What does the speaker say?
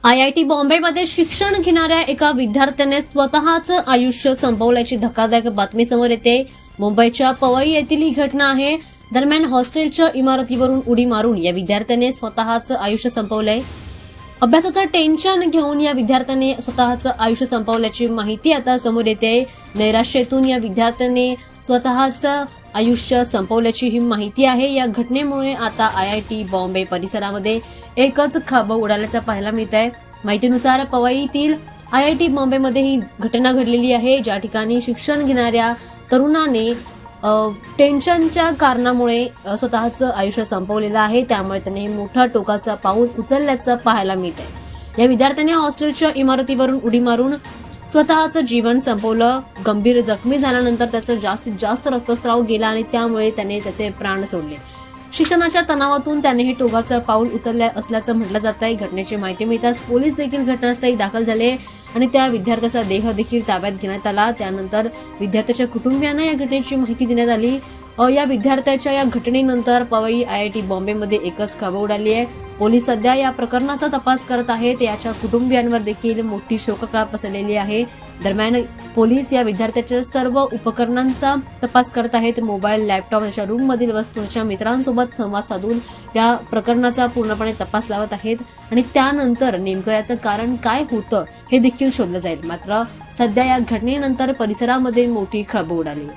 IIT बॉम्बेमध्ये शिक्षण घेणाऱ्या एका विद्यार्थ्याने स्वतःचं आयुष्य संपवल्याची धक्कादायक बातमी समोर येते। मुंबईच्या पवई येथील ही घटना आहे। दरम्यान हॉस्टेलच्या इमारतीवरून उडी मारून या विद्यार्थ्याने स्वतःचं आयुष्य संपवलंय। अभ्यासाचं टेन्शन घेऊन या विद्यार्थ्याने स्वतःचं आयुष्य संपवल्याची माहिती आता समोर येते। नैराश्यातून या विद्यार्थ्याने स्वतःचं आयुष्य संपवल्याची ही माहिती आहे। या घटनेमुळे आता IIT बॉम्बे परिसरामध्ये एकच खळबळ उडाल्याचं पाहायला मिळत आहे। माहितीनुसार पवईतील IIT बॉम्बेमध्ये ही घटना घडलेली आहे, ज्या ठिकाणी शिक्षण घेणाऱ्या तरुणाने टेन्शनच्या कारणामुळे स्वतःचं आयुष्य संपवलेलं आहे। त्यामुळे त्याने मोठा टोकाचा पाऊल उचलल्याचं पाहायला मिळत आहे। या विद्यार्थ्याने हॉस्टेलच्या इमारतीवरून उडी मारून स्वतःचं जीवन संपवलं। गंभीर जखमी झाल्यानंतर त्याचा जास्तीत जास्त रक्तस्राव गेला आणि त्यामुळे त्याने त्याचे प्राण सोडले। शिक्षणाच्या तणावातून त्याने हे टोकाचं पाऊल उचलले असल्याचं म्हटलं जात आहे। घटनेची माहिती मिळताच पोलीस देखील घटनास्थळी दाखल झाले आणि त्या विद्यार्थ्याचा देह देखील ताब्यात घेण्यात आला। त्यानंतर विद्यार्थ्याच्या कुटुंबियांना या घटनेची माहिती देण्यात आली। या विद्यार्थ्याच्या या घटनेनंतर पवई IIT बॉम्बेमध्ये एकच खळबळ उडाली आहे। पोलीस सध्या या प्रकरणाचा तपास करत आहेत। याच्या कुटुंबियांवर देखील मोठी शोककळा पसरलेली आहे। दरम्यान पोलीस या विद्यार्थ्याच्या सर्व उपकरणांचा तपास करत आहेत। मोबाईल, लॅपटॉप अशा रूममधील वस्तू त्याच्या मित्रांसोबत संवाद साधून या प्रकरणाचा पूर्णपणे तपास लावत आहेत आणि त्यानंतर नेमकं याचं कारण काय होतं हे देखील शोधलं जाईल। मात्र सध्या या घटनेनंतर परिसरामध्ये मोठी खळबळ उडाली।